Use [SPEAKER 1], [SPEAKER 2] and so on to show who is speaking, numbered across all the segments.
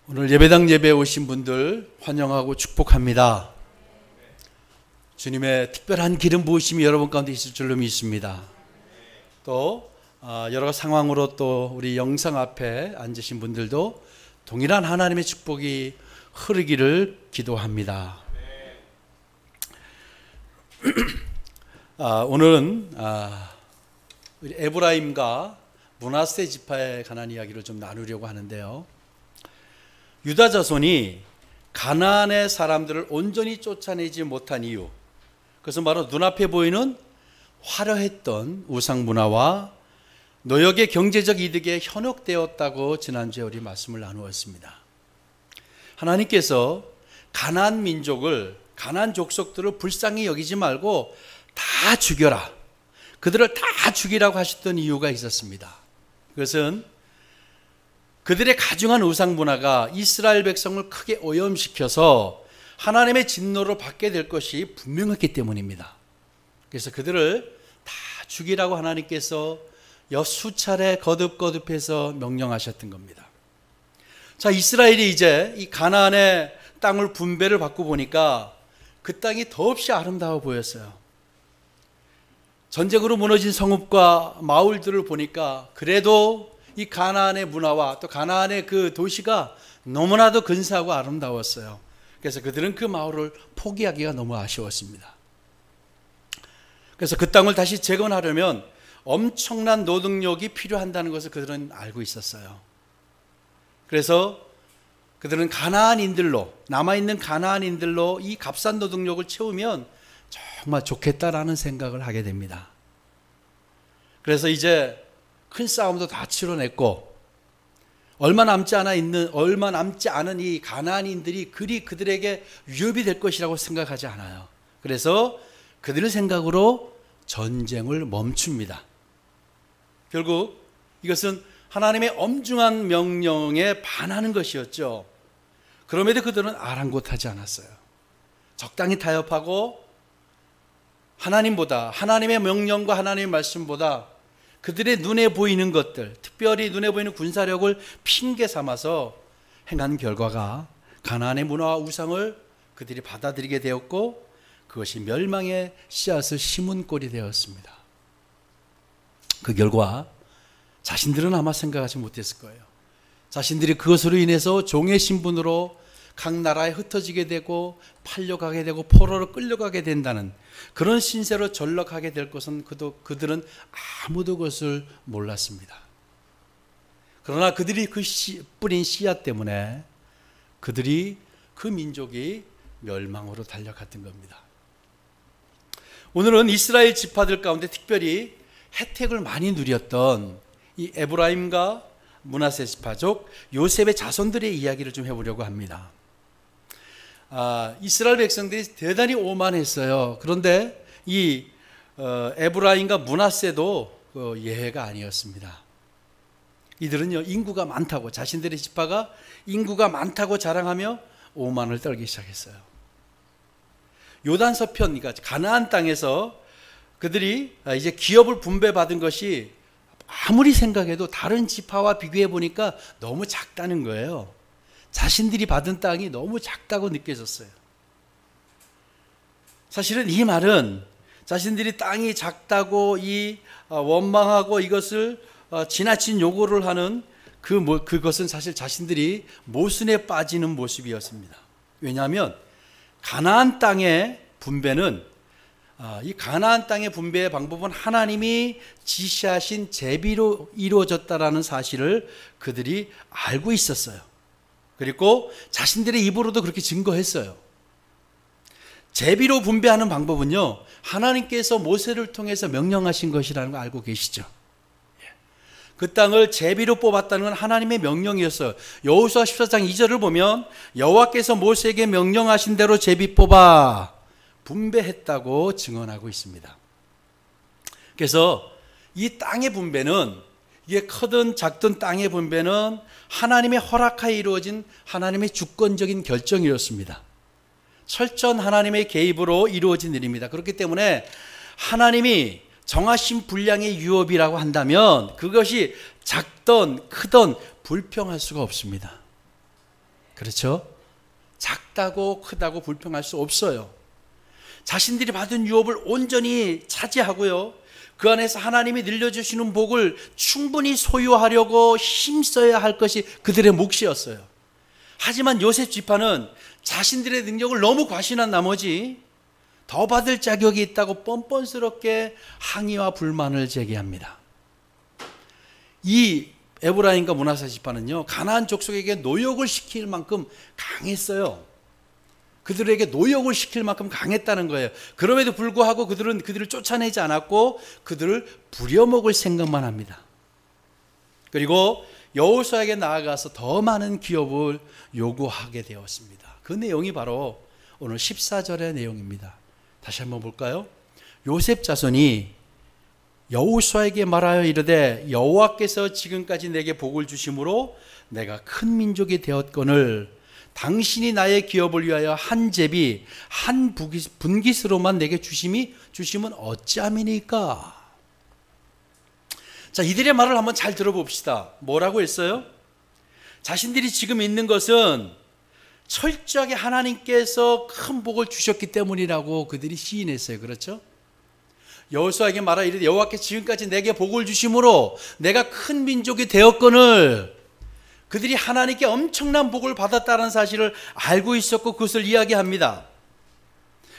[SPEAKER 1] 오늘 예배당 예배에 오신 분들 환영하고 축복합니다. 주님의 특별한 기름 부으심이 여러분 가운데 있을 줄로 믿습니다. 또 여러 상황으로 또 우리 영상 앞에 앉으신 분들도 동일한 하나님의 축복이 흐르기를 기도합니다. 오늘은 우리 에브라임과 므낫세 지파에 관한 이야기를 좀 나누려고 하는데요. 유다 자손이 가나안의 사람들을 온전히 쫓아내지 못한 이유, 그것은 바로 눈앞에 보이는 화려했던 우상 문화와 노역의 경제적 이득에 현혹되었다고 지난주에 우리 말씀을 나누었습니다. 하나님께서 가나안 민족을, 가나안 족속들을 불쌍히 여기지 말고 다 죽여라, 그들을 다 죽이라고 하셨던 이유가 있었습니다. 그것은 그들의 가증한 우상 문화가 이스라엘 백성을 크게 오염시켜서 하나님의 진노를 받게 될 것이 분명했기 때문입니다. 그래서 그들을 다 죽이라고 하나님께서 여수차례 거듭거듭해서 명령하셨던 겁니다. 자, 이스라엘이 이제 이 가나안의 땅을 분배를 받고 보니까 그 땅이 더없이 아름다워 보였어요. 전쟁으로 무너진 성읍과 마을들을 보니까 그래도 이 가나안의 문화와 또 가나안의 그 도시가 너무나도 근사하고 아름다웠어요. 그래서 그들은 그 마을을 포기하기가 너무 아쉬웠습니다. 그래서 그 땅을 다시 재건하려면 엄청난 노동력이 필요한다는 것을 그들은 알고 있었어요. 그래서 그들은 가나안인들로, 남아있는 가나안인들로 이 값싼 노동력을 채우면 정말 좋겠다라는 생각을 하게 됩니다. 그래서 이제 큰 싸움도 다 치러냈고 얼마 남지 않은 이 가나안인들이 그리 그들에게 위협이 될 것이라고 생각하지 않아요. 그래서 그들의 생각으로 전쟁을 멈춥니다. 결국 이것은 하나님의 엄중한 명령에 반하는 것이었죠. 그럼에도 그들은 아랑곳하지 않았어요. 적당히 타협하고 하나님의 명령과 하나님의 말씀보다 그들의 눈에 보이는 것들, 특별히 눈에 보이는 군사력을 핑계 삼아서 행한 결과가 가나안의 문화와 우상을 그들이 받아들이게 되었고 그것이 멸망의 씨앗을 심은 꼴이 되었습니다. 그 결과 자신들은 아마 생각하지 못했을 거예요. 자신들이 그것으로 인해서 종의 신분으로 각 나라에 흩어지게 되고 팔려가게 되고 포로로 끌려가게 된다는 그런 신세로 전락하게 될 것은 그들은 아무도 그것을 몰랐습니다. 그러나 그들이 뿌린 씨앗 때문에 그 민족이 멸망으로 달려갔던 겁니다. 오늘은 이스라엘 지파들 가운데 특별히 혜택을 많이 누렸던 이 에브라임과 므낫세 지파족 요셉의 자손들의 이야기를 좀 해보려고 합니다. 이스라엘 백성들이 대단히 오만했어요. 그런데 이 에브라임과 므낫세도 예외가 아니었습니다. 이들은요, 인구가 많다고, 자신들의 지파가 인구가 많다고 자랑하며 오만을 떨기 시작했어요. 요단 서편, 그러니까 가나안 땅에서 그들이 이제 기업을 분배받은 것이 아무리 생각해도 다른 지파와 비교해 보니까 너무 작다는 거예요. 자신들이 받은 땅이 너무 작다고 느껴졌어요. 사실은 이 말은 자신들이 땅이 작다고 원망하고 이것을 지나친 요구를 하는 그것은 사실 자신들이 모순에 빠지는 모습이었습니다. 왜냐하면 가나안 땅의 분배는 이 가나안 땅의 분배의 방법은 하나님이 지시하신 제비로 이루어졌다라는 사실을 그들이 알고 있었어요. 그리고 자신들의 입으로도 그렇게 증거했어요. 제비로 분배하는 방법은요, 하나님께서 모세를 통해서 명령하신 것이라는 거 알고 계시죠? 그 땅을 제비로 뽑았다는 건 하나님의 명령이었어요. 여호수아 14장 2절을 보면 여호와께서 모세에게 명령하신 대로 제비 뽑아 분배했다고 증언하고 있습니다. 그래서 이 땅의 분배는, 이게 크든 작든 땅의 분배는 하나님의 허락하에 이루어진 하나님의 주권적인 결정이었습니다. 철저한 하나님의 개입으로 이루어진 일입니다. 그렇기 때문에 하나님이 정하신 분량의 유업이라고 한다면 그것이 작든 크든 불평할 수가 없습니다. 그렇죠? 작다고 크다고 불평할 수 없어요. 자신들이 받은 유업을 온전히 차지하고요, 그 안에서 하나님이 늘려주시는 복을 충분히 소유하려고 힘써야 할 것이 그들의 몫이었어요. 하지만 요셉 지파는 자신들의 능력을 너무 과신한 나머지 더 받을 자격이 있다고 뻔뻔스럽게 항의와 불만을 제기합니다. 이 에브라임과 므낫세 지파는요, 가나안 족속에게 노역을 시킬 만큼 강했어요. 그들에게 노역을 시킬 만큼 강했다는 거예요. 그럼에도 불구하고 그들을 쫓아내지 않았고 그들을 부려먹을 생각만 합니다. 그리고 여호수아에게 나아가서 더 많은 기업을 요구하게 되었습니다. 그 내용이 바로 오늘 14절의 내용입니다. 다시 한번 볼까요? 요셉 자손이 여호수아에게 말하여 이르되 여호와께서 지금까지 내게 복을 주심으로 내가 큰 민족이 되었거늘 당신이 나의 기업을 위하여 한 제비 한 분깃으로만 내게 주심은 어찌함이니까. 자, 이들의 말을 한번 잘 들어봅시다. 뭐라고 했어요? 자신들이 지금 있는 것은 철저하게 하나님께서 큰 복을 주셨기 때문이라고 그들이 시인했어요. 그렇죠? 여호수아에게 말하여 이르되 여호와께서 지금까지 내게 복을 주심으로 내가 큰 민족이 되었거늘, 그들이 하나님께 엄청난 복을 받았다는 사실을 알고 있었고 그것을 이야기합니다.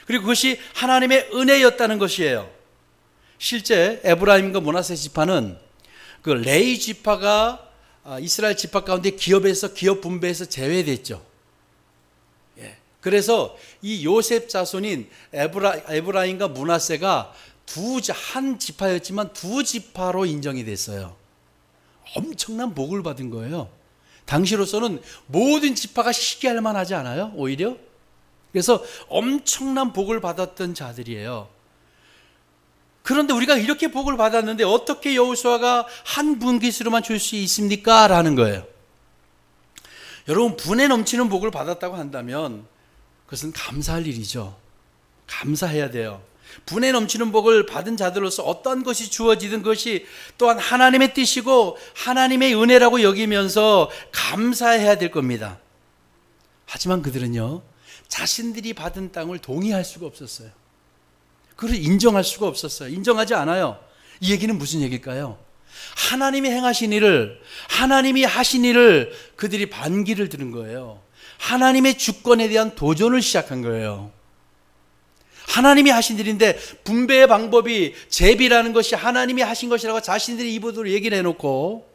[SPEAKER 1] 그리고 그것이 하나님의 은혜였다는 것이에요. 실제 에브라임과 므낫세 지파는 그 레위 지파가 이스라엘 지파 가운데 기업 분배에서 제외됐죠. 그래서 이 요셉 자손인 에브라임과 므낫세가 한 지파였지만 두 지파로 인정이 됐어요. 엄청난 복을 받은 거예요. 당시로서는 모든 지파가 시기할 만하지 않아요? 오히려? 그래서 엄청난 복을 받았던 자들이에요. 그런데 우리가 이렇게 복을 받았는데 어떻게 여호수아가 한 분깃으로만 줄 수 있습니까? 라는 거예요. 여러분, 분에 넘치는 복을 받았다고 한다면 그것은 감사할 일이죠. 감사해야 돼요. 분에 넘치는 복을 받은 자들로서 어떤 것이 주어지든 그것이 또한 하나님의 뜻이고 하나님의 은혜라고 여기면서 감사해야 될 겁니다. 하지만 그들은요, 자신들이 받은 땅을 동의할 수가 없었어요. 그걸 인정할 수가 없었어요. 인정하지 않아요. 이 얘기는 무슨 얘기일까요? 하나님이 행하신 일을, 하나님이 하신 일을 그들이 반기를 드는 거예요. 하나님의 주권에 대한 도전을 시작한 거예요. 하나님이 하신 일인데 분배의 방법이 제비라는 것이 하나님이 하신 것이라고 자신들이 입으로 얘기를 해놓고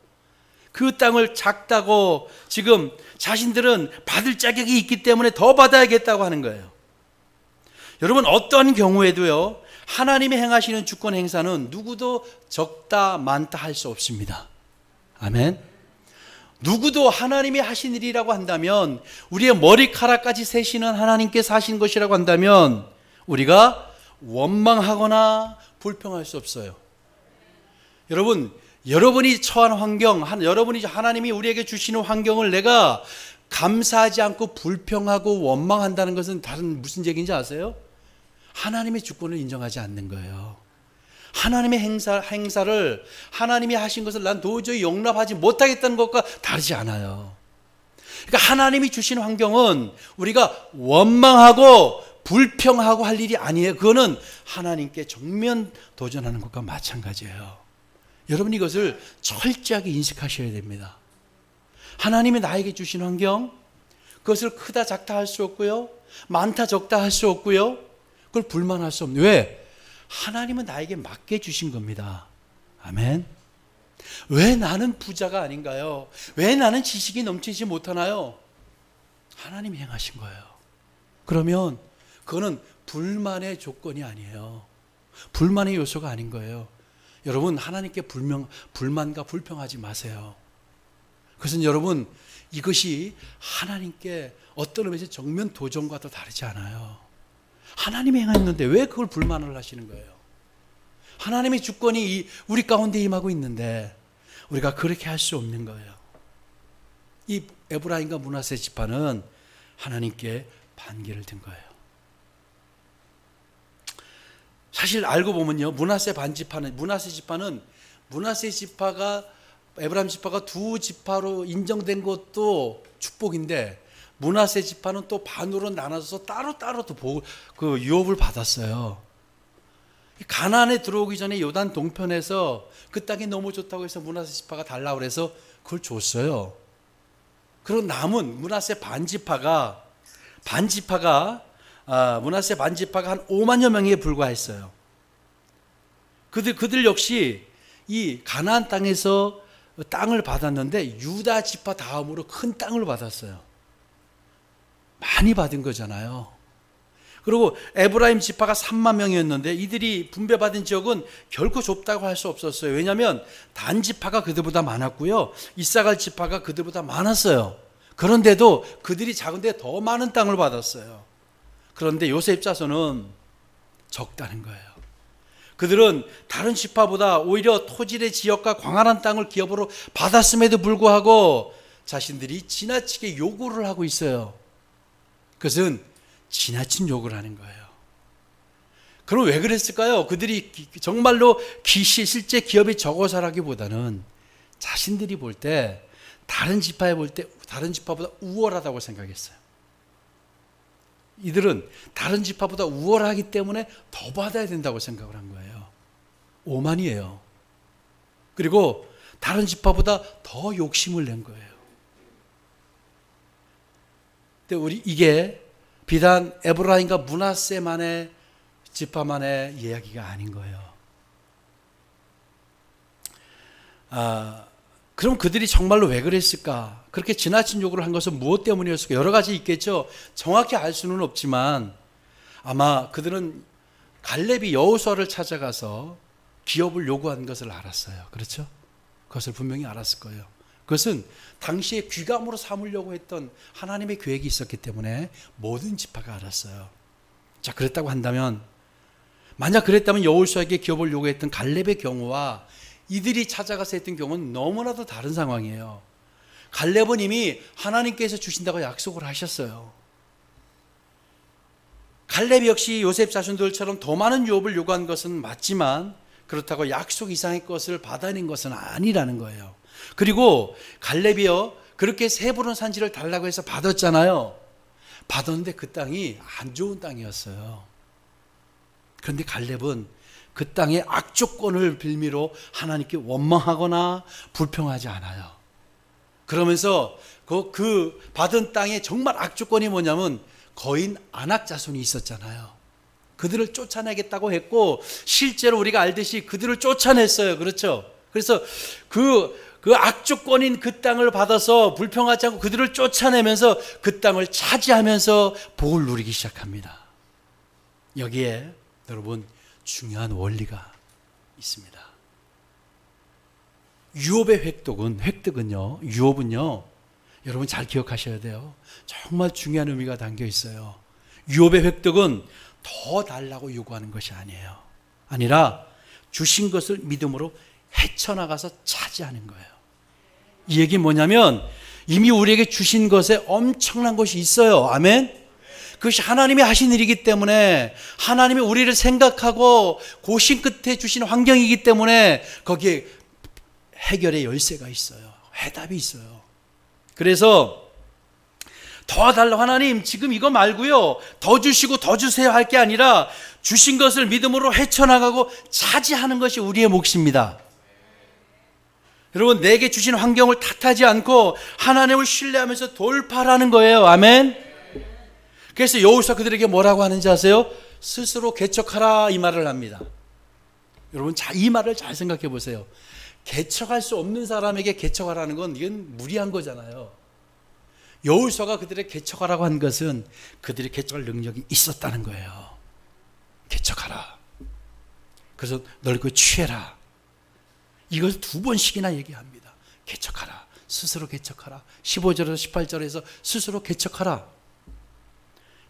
[SPEAKER 1] 그 땅을 작다고 지금 자신들은 받을 자격이 있기 때문에 더 받아야겠다고 하는 거예요. 여러분, 어떤 경우에도요, 하나님이 행하시는 주권 행사는 누구도 적다 많다 할 수 없습니다. 아멘. 누구도 하나님이 하신 일이라고 한다면, 우리의 머리카락까지 세시는 하나님께서 하신 것이라고 한다면 우리가 원망하거나 불평할 수 없어요. 여러분, 여러분이 처한 환경, 여러분이 하나님이 우리에게 주시는 환경을 내가 감사하지 않고 불평하고 원망한다는 것은 다른 무슨 얘기인지 아세요? 하나님의 주권을 인정하지 않는 거예요. 하나님의 행사를 하나님이 하신 것을 난 도저히 용납하지 못하겠다는 것과 다르지 않아요. 그러니까 하나님이 주신 환경은 우리가 원망하고 불평하고 할 일이 아니에요. 그거는 하나님께 정면 도전하는 것과 마찬가지예요. 여러분, 이것을 철저하게 인식하셔야 됩니다. 하나님이 나에게 주신 환경, 그것을 크다 작다 할 수 없고요, 많다 적다 할 수 없고요, 그걸 불만할 수 없는. 왜? 하나님은 나에게 맡겨 주신 겁니다. 아멘. 왜 나는 부자가 아닌가요? 왜 나는 지식이 넘치지 못하나요? 하나님이 행하신 거예요. 그러면 그거는 불만의 조건이 아니에요. 불만의 요소가 아닌 거예요. 여러분, 하나님께 불만과 불평하지 마세요. 그것은 여러분, 이것이 하나님께 어떤 의미에서 정면 도전과도 다르지 않아요. 하나님이 행했는데 왜 그걸 불만을 하시는 거예요? 하나님의 주권이 우리 가운데 임하고 있는데 우리가 그렇게 할 수 없는 거예요. 이 에브라임과 므낫세 지파는 하나님께 반기를 든 거예요. 사실 알고 보면요, 므낫세 지파가 에브라임 지파가 두 지파로 인정된 것도 축복인데 므낫세 지파는 또 반으로 나눠서 따로따로 또 그 유업을 받았어요. 가나안에 들어오기 전에 요단 동편에서 그 땅이 너무 좋다고 해서 므낫세 지파가 달라고 해서 그걸 줬어요. 그리고 남은 므낫세 반지파가 므낫세 반지파가 한 5만여 명에 불과했어요. 그들 역시 이 가나안 땅에서 땅을 받았는데 유다 지파 다음으로 큰 땅을 받았어요. 많이 받은 거잖아요. 그리고 에브라임 지파가 3만 명이었는데 이들이 분배받은 지역은 결코 좁다고 할 수 없었어요. 왜냐하면 단 지파가 그들보다 많았고요, 이사갈 지파가 그들보다 많았어요. 그런데도 그들이 작은데 더 많은 땅을 받았어요. 그런데 요셉 자손은 적다는 거예요. 그들은 다른 지파보다 오히려 토질의 지역과 광활한 땅을 기업으로 받았음에도 불구하고 자신들이 지나치게 요구를 하고 있어요. 그것은 지나친 요구를 하는 거예요. 그럼 왜 그랬을까요? 그들이 정말로 실제 기업이 적어서라기보다는 자신들이 볼 때 다른 지파에 볼 때 다른 지파보다 우월하다고 생각했어요. 이들은 다른 지파보다 우월하기 때문에 더 받아야 된다고 생각을 한 거예요. 오만이에요. 그리고 다른 지파보다 더 욕심을 낸 거예요. 근데 이게 비단 에브라임과 므낫세만의 지파만의 이야기가 아닌 거예요. 그럼 그들이 정말로 왜 그랬을까? 그렇게 지나친 요구를 한 것은 무엇 때문이었을까? 여러 가지 있겠죠. 정확히 알 수는 없지만 아마 그들은 갈렙이 여호수아를 찾아가서 기업을 요구한 것을 알았어요. 그렇죠? 그것을 분명히 알았을 거예요. 그것은 당시에 귀감으로 삼으려고 했던 하나님의 계획이 있었기 때문에 모든 지파가 알았어요. 자, 그랬다고 한다면, 만약 그랬다면 여호수아에게 기업을 요구했던 갈렙의 경우와 이들이 찾아가서 했던 경우는 너무나도 다른 상황이에요. 갈렙은 이미 하나님께서 주신다고 약속을 하셨어요. 갈렙 역시 요셉 자손들처럼 더 많은 유업을 요구한 것은 맞지만 그렇다고 약속 이상의 것을 받아낸 것은 아니라는 거예요. 그리고 갈렙이요, 그렇게 세 부른 산지를 달라고 해서 받았잖아요. 받았는데 그 땅이 안 좋은 땅이었어요. 그런데 갈렙은 그 땅의 악조건을 빌미로 하나님께 원망하거나 불평하지 않아요. 그러면서 그 받은 땅에 정말 악조건이 뭐냐면 거인 아낙 자손이 있었잖아요. 그들을 쫓아내겠다고 했고 실제로 우리가 알듯이 그들을 쫓아냈어요. 그렇죠? 그래서 그 악조건인 그 땅을 받아서 불평하지 않고 그들을 쫓아내면서 그 땅을 차지하면서 복을 누리기 시작합니다. 여기에 여러분 중요한 원리가 있습니다. 유업의 획득은요, 유업은요, 여러분 잘 기억하셔야 돼요. 정말 중요한 의미가 담겨 있어요. 유업의 획득은 더 달라고 요구하는 것이 아니에요. 아니라 주신 것을 믿음으로 헤쳐나가서 차지하는 거예요. 이 얘기는 뭐냐면 이미 우리에게 주신 것에 엄청난 것이 있어요. 아멘? 그것이 하나님이 하신 일이기 때문에 하나님이 우리를 생각하고 고심 끝에 주신 환경이기 때문에 거기에 해결의 열쇠가 있어요. 해답이 있어요. 그래서 더 달라, 하나님 지금 이거 말고요 더 주시고 더 주세요 할 게 아니라 주신 것을 믿음으로 헤쳐나가고 차지하는 것이 우리의 몫입니다. 여러분, 내게 주신 환경을 탓하지 않고 하나님을 신뢰하면서 돌파하는 거예요. 아멘. 그래서 여호수아 그들에게 뭐라고 하는지 아세요? 스스로 개척하라, 이 말을 합니다. 여러분, 이 말을 잘 생각해 보세요. 개척할 수 없는 사람에게 개척하라는 건 이건 무리한 거잖아요. 여호수아가 그들에게 개척하라고 한 것은 그들이 개척할 능력이 있었다는 거예요. 개척하라. 그래서 넓고 취해라. 이걸 2번씩이나 얘기합니다. 개척하라. 스스로 개척하라. 15절에서 18절에서 스스로 개척하라.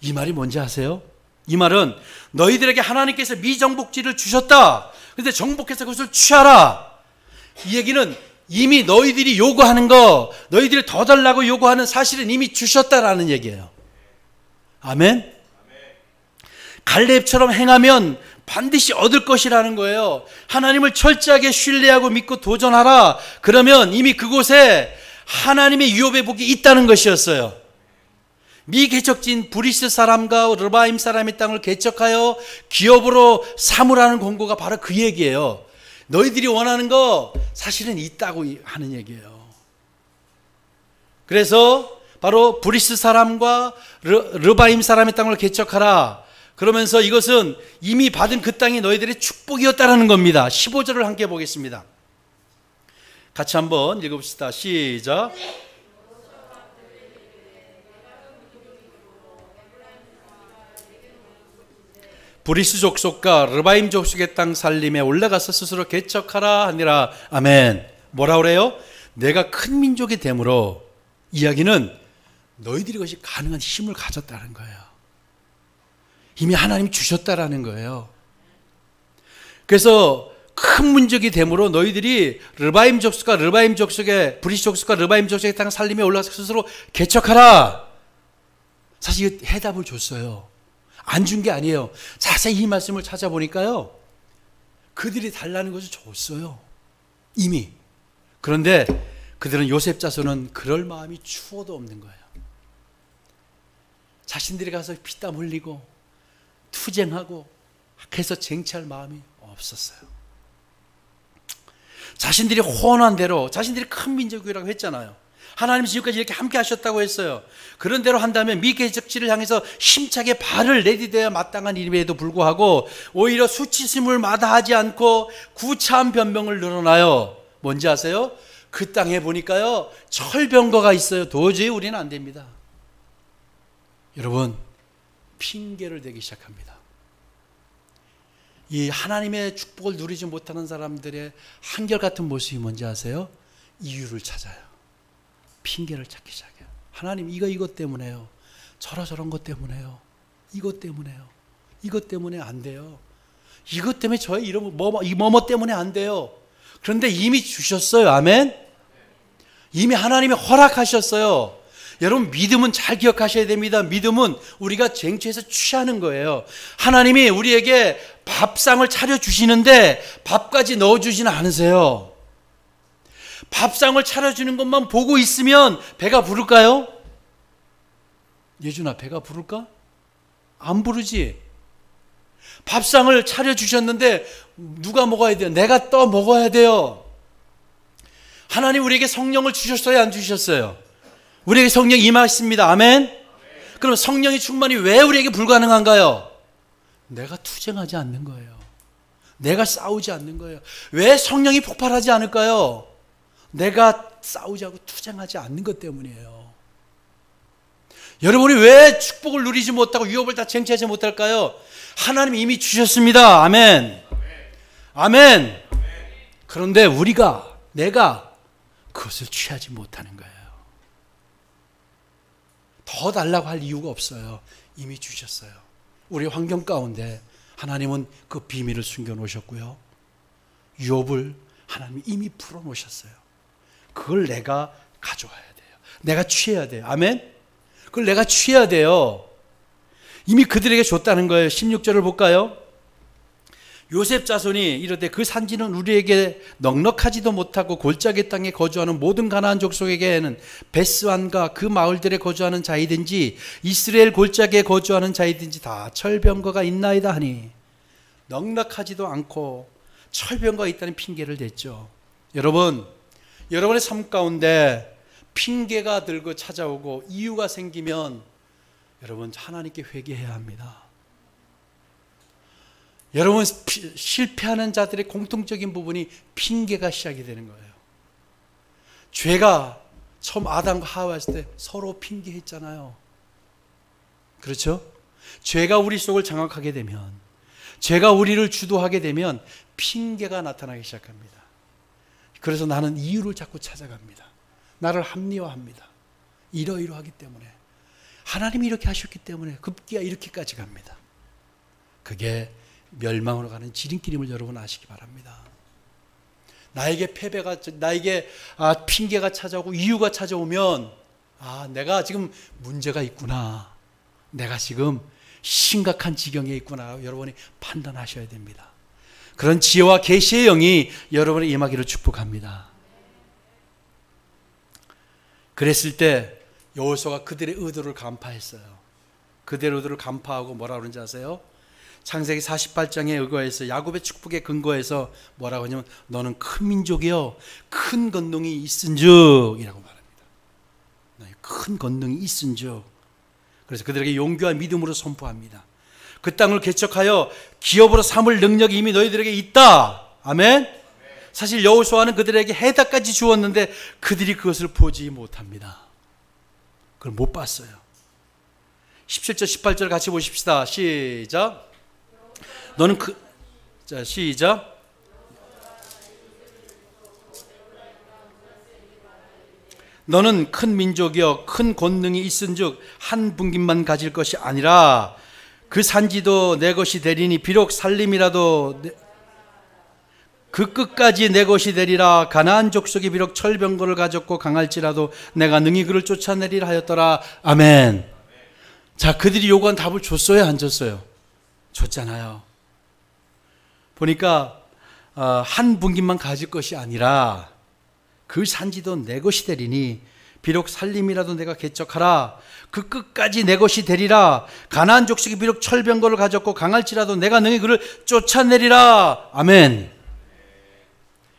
[SPEAKER 1] 이 말이 뭔지 아세요? 이 말은 너희들에게 하나님께서 미정복지를 주셨다. 그런데 정복해서 그것을 취하라. 이 얘기는 이미 너희들이 요구하는 거, 너희들이 더 달라고 요구하는 사실은 이미 주셨다라는 얘기예요. 아멘? 갈렙처럼 행하면 반드시 얻을 것이라는 거예요. 하나님을 철저하게 신뢰하고 믿고 도전하라. 그러면 이미 그곳에 하나님의 유업의 복이 있다는 것이었어요. 미개척진 브리스 사람과 르바임 사람의 땅을 개척하여 기업으로 삼으라는 권고가 바로 그 얘기예요. 너희들이 원하는 거 사실은 있다고 하는 얘기예요. 그래서 바로 브리스 사람과 르바임 사람의 땅을 개척하라. 그러면서 이것은 이미 받은 그 땅이 너희들의 축복이었다라는 겁니다. 15절을 함께 보겠습니다. 같이 한번 읽어봅시다. 시작. 브리스 족속과 르바임 족속의 땅 살림에 올라가서 스스로 개척하라 하니라. 아멘. 뭐라 그래요? 내가 큰 민족이 되므로, 이야기는 너희들이 그것이 가능한 힘을 가졌다는 거예요. 이미 하나님이 주셨다라는 거예요. 그래서 큰 민족이 되므로 너희들이 르바임 족속과 르바임 족속의 브리스 족속과 르바임 족속의 땅 살림에 올라가서 스스로 개척하라. 사실 이 해답을 줬어요. 안 준 게 아니에요. 자세히 이 말씀을 찾아보니까요, 그들이 달라는 것을 줬어요, 이미. 그런데 그들은 요셉 자손은 그럴 마음이 추워도 없는 거예요. 자신들이 가서 피땀 흘리고 투쟁하고 그래서 쟁취할 마음이 없었어요. 자신들이 호언한 대로, 자신들이 큰 민족이라고 했잖아요. 하나님 지금까지 이렇게 함께 하셨다고 했어요. 그런 대로 한다면 미개척지를 향해서 힘차게 발을 내디뎌야 마땅한 일임에도 불구하고 오히려 수치심을 마다하지 않고 구차한 변명을 늘어나요. 뭔지 아세요? 그 땅에 보니까요, 철병거가 있어요. 도저히 우리는 안 됩니다. 여러분, 핑계를 대기 시작합니다. 이 하나님의 축복을 누리지 못하는 사람들의 한결같은 모습이 뭔지 아세요? 이유를 찾아요. 핑계를 찾기 시작해요. 하나님, 이것 때문에요. 저런 것 때문에요. 이것 때문에요. 이것 때문에 안 돼요. 이것 때문에 저의 이런 뭐뭐 때문에 안 돼요. 그런데 이미 주셨어요. 아멘. 이미 하나님이 허락하셨어요. 여러분, 믿음은 잘 기억하셔야 됩니다. 믿음은 우리가 쟁취해서 취하는 거예요. 하나님이 우리에게 밥상을 차려주시는데 밥까지 넣어주지는 않으세요. 밥상을 차려주는 것만 보고 있으면 배가 부를까요? 예준아, 배가 부를까? 안 부르지. 밥상을 차려주셨는데 누가 먹어야 돼요? 내가 또 먹어야 돼요. 하나님 우리에게 성령을 주셨어요? 안 주셨어요? 우리에게 성령이 임하십니다. 아멘? 그럼 성령의 충만이 왜 우리에게 불가능한가요? 내가 투쟁하지 않는 거예요. 내가 싸우지 않는 거예요. 왜 성령이 폭발하지 않을까요? 내가 싸우지 않고 투쟁하지 않는 것 때문이에요. 여러분이 왜 축복을 누리지 못하고 유업을 다 쟁취하지 못할까요? 하나님이 이미 주셨습니다. 아멘. 아멘. 그런데 내가 그것을 취하지 못하는 거예요. 더 달라고 할 이유가 없어요. 이미 주셨어요. 우리 환경 가운데 하나님은 그 비밀을 숨겨놓으셨고요. 유업을 하나님이 이미 풀어놓으셨어요. 그걸 내가 가져와야 돼요. 내가 취해야 돼요. 아멘? 그걸 내가 취해야 돼요. 이미 그들에게 줬다는 거예요. 16절을 볼까요? 요셉 자손이 이르되 그 산지는 우리에게 넉넉하지도 못하고 골짜기 땅에 거주하는 모든 가나안 족속에게는 베스안과 그 마을들에 거주하는 자이든지 이스라엘 골짜기에 거주하는 자이든지 다 철병거가 있나이다 하니, 넉넉하지도 않고 철병거가 있다는 핑계를 댔죠. 여러분의 삶 가운데 핑계가 들고 찾아오고 이유가 생기면 여러분 하나님께 회개해야 합니다. 여러분, 실패하는 자들의 공통적인 부분이 핑계가 시작이 되는 거예요. 죄가 처음 아담과 하와 했을 때 서로 핑계했잖아요. 그렇죠? 죄가 우리 속을 장악하게 되면, 죄가 우리를 주도하게 되면 핑계가 나타나기 시작합니다. 그래서 나는 이유를 자꾸 찾아갑니다. 나를 합리화합니다. 이러이러하기 때문에, 하나님이 이렇게 하셨기 때문에 급기야 이렇게까지 갑니다. 그게 멸망으로 가는 지름길임을 여러분 아시기 바랍니다. 나에게 핑계가 찾아오고 이유가 찾아오면, 내가 지금 문제가 있구나, 내가 지금 심각한 지경에 있구나, 여러분이 판단하셔야 됩니다. 그런 지혜와 계시의 영이 여러분의 임하기를 축복합니다. 그랬을 때 여호수아가 그들의 의도를 간파했어요. 그들의 의도를 간파하고 뭐라 그러는지 아세요? 창세기 48장에 의거해서 야곱의 축복에 근거해서 뭐라고 하냐면 너는 큰 민족이요 큰 건능이 있은즉 이라고 말합니다. 큰 건능이 있은즉. 그래서 그들에게 용기와 믿음으로 선포합니다. 그 땅을 개척하여 기업으로 삼을 능력이 이미 너희들에게 있다. 아멘. 사실 여호수아는 그들에게 해답까지 주었는데 그들이 그것을 보지 못합니다. 그걸 못 봤어요. 17절 18절 같이 보십시다. 시작. 너는 자 시작. 너는 큰 민족이여 큰 권능이 있은즉 한 분깃만 가질 것이 아니라 그 산지도 내 것이 되리니 비록 살림이라도 그 끝까지 내 것이 되리라. 가나안 족속이 비록 철병거를 가졌고 강할지라도 내가 능히 그를 쫓아내리라 하였더라. 아멘. 자, 그들이 요구한 답을 줬어요, 안 줬어요? 줬잖아요. 보니까 한 분깃만 가질 것이 아니라 그 산지도 내 것이 되리니 비록 살림이라도 내가 개척하라. 그 끝까지 내 것이 되리라. 가나안 족속이 비록 철병거를 가졌고 강할지라도 내가 능히 그를 쫓아내리라. 아멘.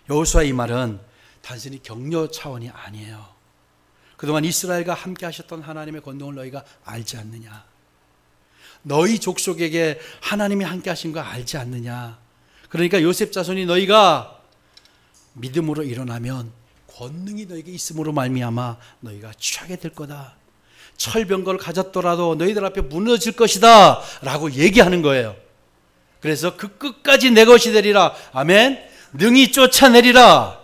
[SPEAKER 1] 여호수아 이 말은 단순히 격려 차원이 아니에요. 그동안 이스라엘과 함께 하셨던 하나님의 권능을 너희가 알지 않느냐? 너희 족속에게 하나님이 함께 하신 거 알지 않느냐? 그러니까 요셉 자손이 너희가 믿음으로 일어나면 권능이 너에게 있음으로 말미암아 너희가 취하게 될 거다. 철병거를 가졌더라도 너희들 앞에 무너질 것이다 라고 얘기하는 거예요. 그래서 그 끝까지 내 것이 되리라. 아멘. 능히 쫓아내리라.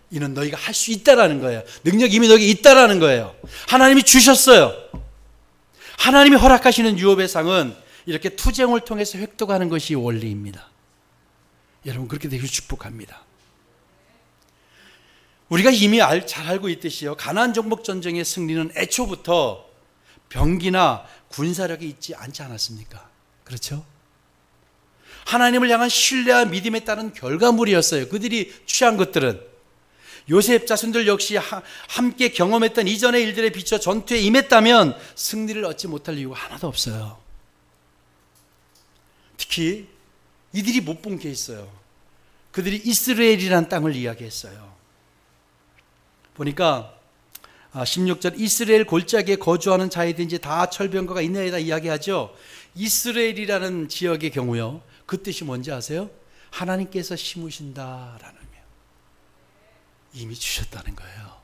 [SPEAKER 1] 이는 너희가 할 수 있다라는 거예요. 능력이 이미 너에게 있다라는 거예요. 하나님이 주셨어요. 하나님이 허락하시는 유업의 상은 이렇게 투쟁을 통해서 획득하는 것이 원리입니다. 여러분 그렇게 되기를 축복합니다. 우리가 이미 잘 알고 있듯이요, 가나안 정복 전쟁의 승리는 애초부터 병기나 군사력이 있지 않지 않았습니까? 그렇죠? 하나님을 향한 신뢰와 믿음에 따른 결과물이었어요. 그들이 취한 것들은. 요셉 자손들 역시 함께 경험했던 이전의 일들에 비춰 전투에 임했다면 승리를 얻지 못할 이유가 하나도 없어요. 특히 이들이 못 본 게 있어요. 그들이 이스라엘이라는 땅을 이야기했어요. 보니까 16절 이스라엘 골짜기에 거주하는 자이든지 다 철병거가 있나이다 이야기하죠. 이스라엘이라는 지역의 경우요, 그 뜻이 뭔지 아세요? 하나님께서 심으신다라는 의미예요. 이미 주셨다는 거예요.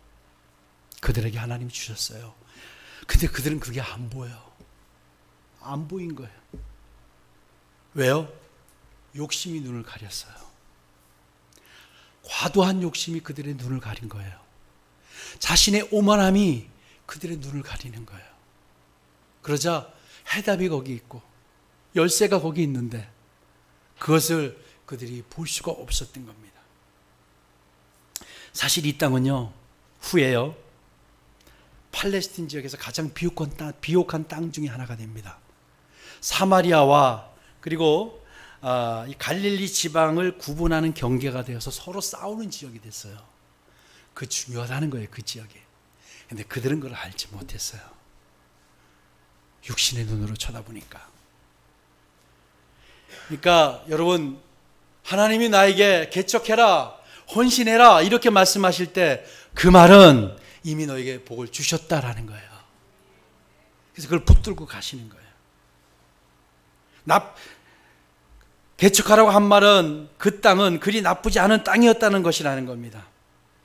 [SPEAKER 1] 그들에게 하나님이 주셨어요. 근데 그들은 그게 안 보여요. 안 보인 거예요. 왜요? 욕심이 눈을 가렸어요. 과도한 욕심이 그들의 눈을 가린 거예요. 자신의 오만함이 그들의 눈을 가리는 거예요. 그러자 해답이 거기 있고 열쇠가 거기 있는데 그것을 그들이 볼 수가 없었던 겁니다. 사실 이 땅은요, 후에요, 팔레스틴 지역에서 가장 비옥한 땅 중에 하나가 됩니다. 사마리아와 그리고 이 갈릴리 지방을 구분하는 경계가 되어서 서로 싸우는 지역이 됐어요. 그 중요하다는 거예요, 그 지역이. 근데 그들은 그걸 알지 못했어요. 육신의 눈으로 쳐다보니까. 그러니까 여러분, 하나님이 나에게 개척해라, 헌신해라 이렇게 말씀하실 때 그 말은 이미 너에게 복을 주셨다라는 거예요. 그래서 그걸 붙들고 가시는 거예요. 개척하라고 한 말은 그 땅은 그리 나쁘지 않은 땅이었다는 것이라는 겁니다.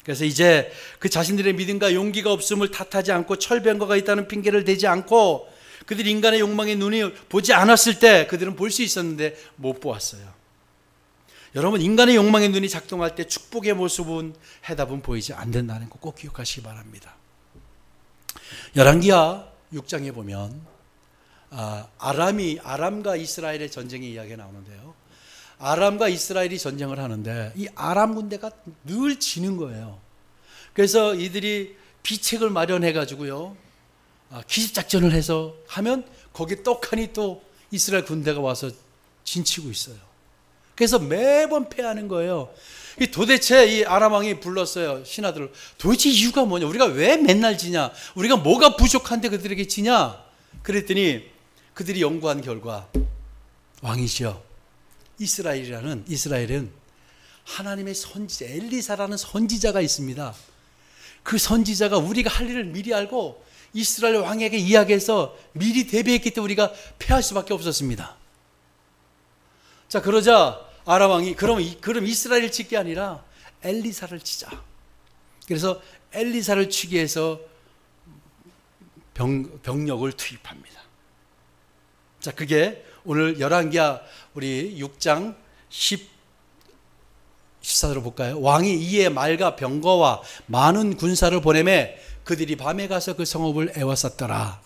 [SPEAKER 1] 그래서 이제 그 자신들의 믿음과 용기가 없음을 탓하지 않고 철병거가 있다는 핑계를 대지 않고 그들이 인간의 욕망의 눈이 보지 않았을 때 그들은 볼 수 있었는데 못 보았어요. 여러분, 인간의 욕망의 눈이 작동할 때 축복의 모습은, 해답은 보이지 않는다는 거 꼭 기억하시기 바랍니다. 열왕기하 6장에 보면 아람과 이스라엘의 전쟁의 이야기가 나오는데요, 아람과 이스라엘이 전쟁을 하는데 이 아람 군대가 늘 지는 거예요. 그래서 이들이 비책을 마련해 가지고요, 기습작전을 해서 하면 거기에 떡하니 또 이스라엘 군대가 와서 진치고 있어요. 그래서 매번 패하는 거예요. 도대체 이 아람 왕이 불렀어요. 신하들을. 도대체 이유가 뭐냐? 우리가 왜 맨날 지냐? 우리가 뭐가 부족한데 그들에게 지냐? 그랬더니 그들이 연구한 결과, 왕이시여, 이스라엘은 하나님의 선지자 엘리사라는 선지자가 있습니다. 그 선지자가 우리가 할 일을 미리 알고 이스라엘 왕에게 이야기해서 미리 대비했기 때문에 우리가 패할 수밖에 없었습니다. 자, 그러자 아람 왕이 그럼 이스라엘을 칠 게 아니라 엘리사를 치자. 그래서 엘리사를 치기 위해서 병력을 투입합니다. 자, 그게 오늘 열왕기하 우리 6장 14절로 볼까요? 왕이 이에 말과 병거와 많은 군사를 보내매 그들이 밤에 가서 그 성읍을 에워쌌더라.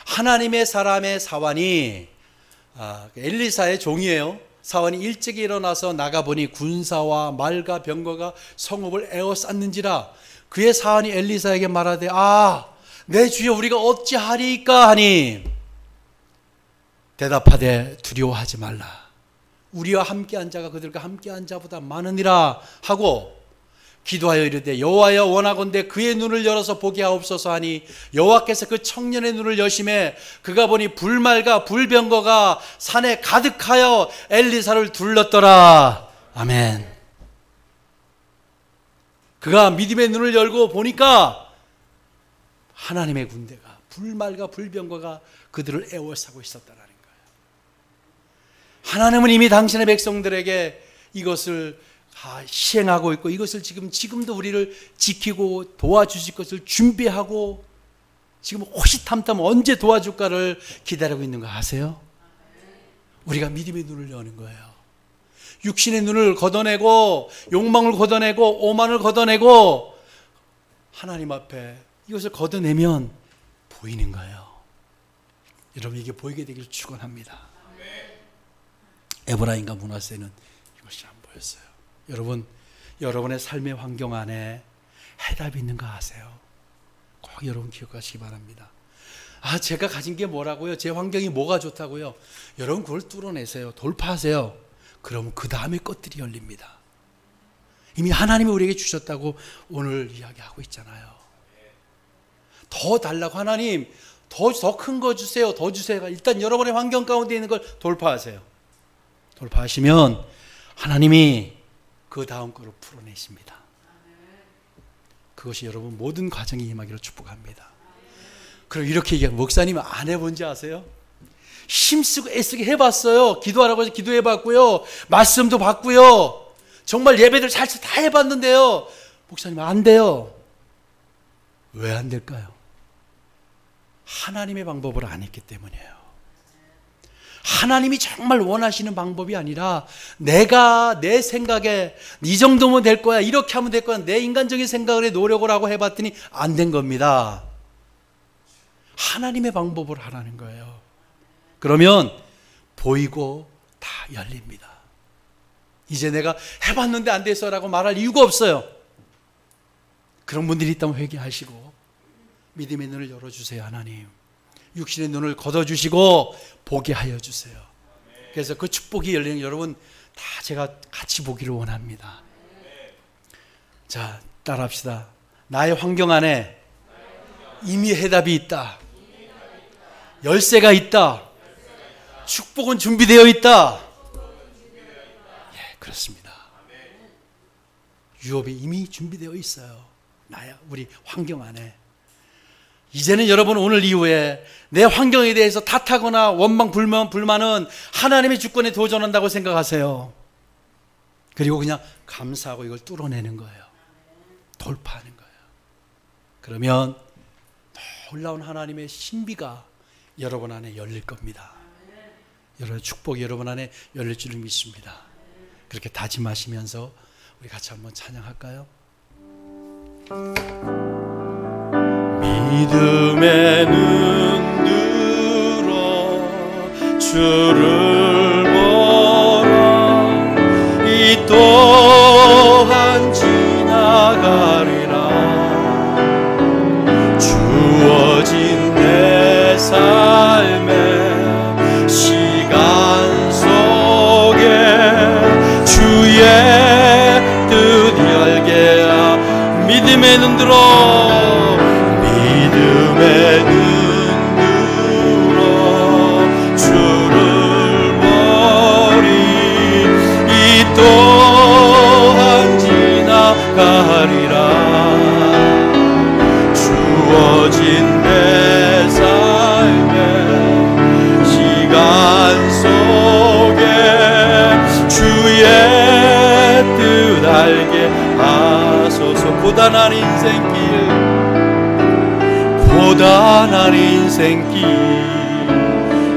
[SPEAKER 1] 하나님의 사람의 사환이 엘리사의 종이에요. 사환이 일찍이 일어나서 나가보니 군사와 말과 병거가 성읍을 에워쌌는지라. 그의 사환이 엘리사에게 말하되 내 주여 우리가 어찌하리이까 하니 대답하되 두려워하지 말라. 우리와 함께한 자가 그들과 함께한 자보다 많으니라 하고 기도하여 이르되 여호와여 원하건대 그의 눈을 열어서 보게 하옵소서 하니 여호와께서 그 청년의 눈을 여심해 그가 보니 불말과 불병거가 산에 가득하여 엘리사를 둘렀더라. 아멘. 그가 믿음의 눈을 열고 보니까 하나님의 군대가 불말과 불병거가 그들을 에워싸고 있었다라는 거예요. 하나님은 이미 당신의 백성들에게 이것을 시행하고 있고 이것을 지금도 우리를 지키고 도와주실 것을 준비하고 지금 호시탐탐 언제 도와줄까를 기다리고 있는 거 아세요? 우리가 믿음의 눈을 여는 거예요. 육신의 눈을 걷어내고 욕망을 걷어내고 오만을 걷어내고 하나님 앞에 이것을 걷어내면 보이는 거예요. 여러분, 이게 보이게 되기를 축원합니다. 에브라임과 므낫세는 이것이 안 보였어요. 여러분, 여러분의 삶의 환경 안에 해답이 있는 거 아세요? 꼭 여러분 기억하시기 바랍니다. 제가 가진 게 뭐라고요? 제 환경이 뭐가 좋다고요? 여러분 그걸 뚫어내세요. 돌파하세요. 그러면 그 다음에 것들이 열립니다. 이미 하나님이 우리에게 주셨다고 오늘 이야기하고 있잖아요. 더 달라고. 하나님 더 큰 거 주세요. 더 주세요. 일단 여러분의 환경 가운데 있는 걸 돌파하세요. 돌파하시면 하나님이 그 다음 거로 풀어내십니다. 그것이 여러분 모든 과정이 임하기를 축복합니다. 그럼 이렇게 얘기하면 목사님은 안 해본지 아세요? 힘쓰고 애쓰게 해봤어요. 기도하라고 해서 기도해봤고요. 말씀도 받고요. 정말 예배들 잘 다 해봤는데요. 목사님 안 돼요. 왜 안 될까요? 하나님의 방법을 안 했기 때문이에요. 하나님이 정말 원하시는 방법이 아니라 내가 내 생각에 이 정도면 될 거야, 이렇게 하면 될 거야, 내 인간적인 생각을 해 노력을 하고 해봤더니 안 된 겁니다. 하나님의 방법을 하라는 거예요. 그러면 보이고 다 열립니다. 이제 내가 해봤는데 안 됐어라고 말할 이유가 없어요. 그런 분들이 있다면 회개하시고 믿음의 눈을 열어주세요. 하나님 육신의 눈을 걷어주시고 보게 하여 주세요. 그래서 그 축복이 열리는 여러분 다 제가 같이 보기를 원합니다. 자, 따라합시다. 나의 환경 안에 이미 해답이 있다. 열쇠가 있다. 축복은 준비되어 있다. 예, 그렇습니다. 유업이 이미 준비되어 있어요. 우리 환경 안에. 이제는 여러분 오늘 이후에 내 환경에 대해서 탓하거나 원망, 불만은 하나님의 주권에 도전한다고 생각하세요. 그리고 그냥 감사하고 이걸 뚫어내는 거예요. 돌파하는 거예요. 그러면 놀라운 하나님의 신비가 여러분 안에 열릴 겁니다. 여러분 축복이 여러분 안에 열릴 줄 믿습니다. 그렇게 다짐하시면서 우리 같이 한번 찬양할까요? 믿음의 눈 들어 주를 보라. 이 또한 지나가리라. 주어진 내 삶의 시간 속에 알게 하소서. 고단한 인생길, 고단한 인생길,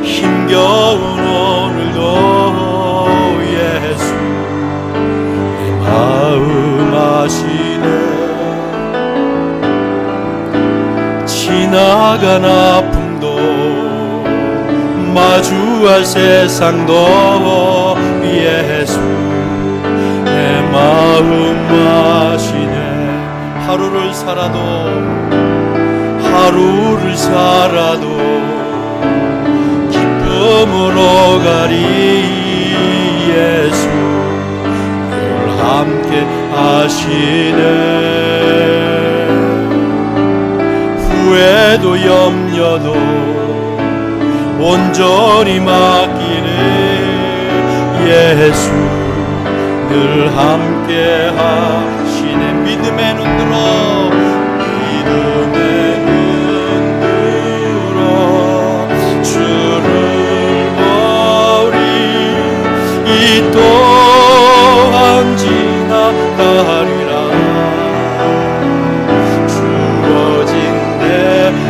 [SPEAKER 1] 힘겨운 오늘도 예수 내 마음 아시네. 지나간 아픔도 마주할 세상도 예수 내 마음 아시네. 하루를 살아도 기쁨으로 가리 예수 늘 함께 하시네. 후회도 염려도 온전히 맡기네. 예수 늘 함께 하시네. 믿음의 눈 들어, 믿음의 눈 들어 주를 보리. 이 또한 지나가리라. 주어진 내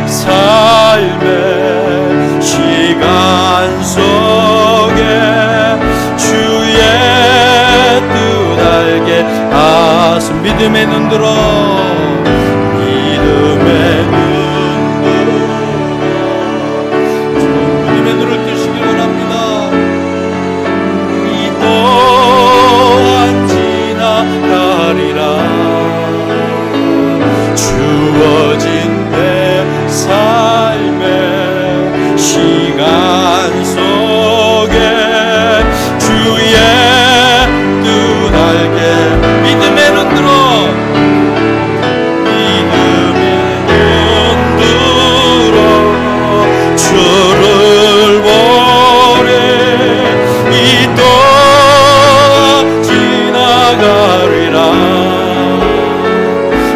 [SPEAKER 1] 삶의 시간 속에 주의 뜻 알게 하소. 믿음의 눈 들어, 믿음의 눈 들어 믿음의 눈을 뜨시길 원합니다. 이 또한 지나가리라. 주어진 내 삶의 시간 속에 주의 뜻 알게. 믿음의 눈 들어, 믿음의 눈 들어 주를 보래. 이 또한 지나가리라.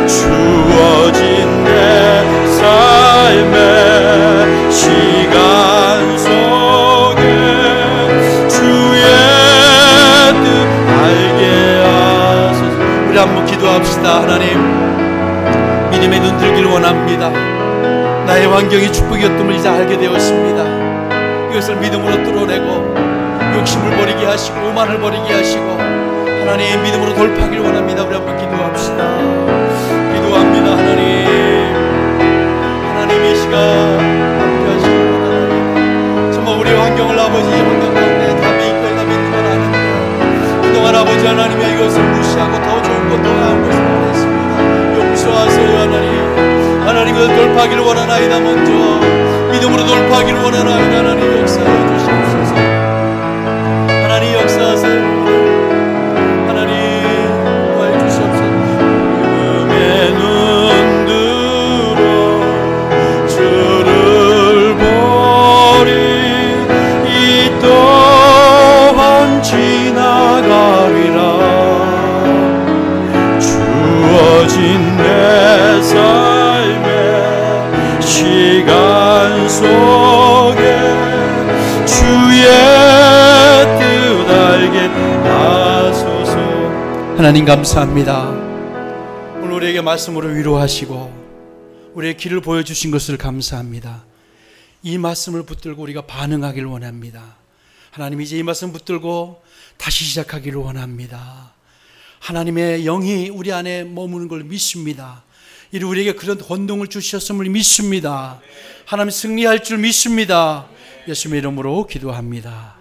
[SPEAKER 1] 주어진 내 삶의 시간 속에 주의 뜻 알게 하소서. 우리 한번 기도합시다. 하나님, 믿음의 눈 들기를 원합니다. 나의 환경이 축복이었음을 이제 알게 되었습니다. 이것을 믿음으로 뚫어내고 욕심을 버리게 하시고 오만을 버리게 하시고 하나님 믿음으로 돌파하기를 원합니다. 우리 한번 기도합시다. 기도합니다. 하나님 이 시간 함께 하시길 원합니다. 정말 우리의 환경을 아버지 환경 가운데 답이 있고 답이 있는 건 아는데 그동안 아버지 하나님의 이것을 무시하고 더 좋은 것 더 나은 것을 원했습니다. 용서하세요. 하나님 그것을 돌파하기를 원하나이다. 먼저 믿음으로 돌파하기를 원하나이다. 하나님 역사해 주시옵소서. 하나님 역사하세요. 하나님 구하여 주시옵소서. 믿음의 눈 들어 주를 보리. 이 또한 지나가리라. 주어진 내 삶의 시간 속에 주의 뜻 알게 하소서. 하나님 감사합니다. 오늘 우리에게 말씀으로 위로하시고 우리의 길을 보여주신 것을 감사합니다. 이 말씀을 붙들고 우리가 반응하기를 원합니다. 하나님 이제 이 말씀 붙들고 다시 시작하기를 원합니다. 하나님의 영이 우리 안에 머무는 걸 믿습니다. 이리 우리에게 그런 권능을 주셨음을 믿습니다. 하나님 승리할 줄 믿습니다. 예수님의 이름으로 기도합니다.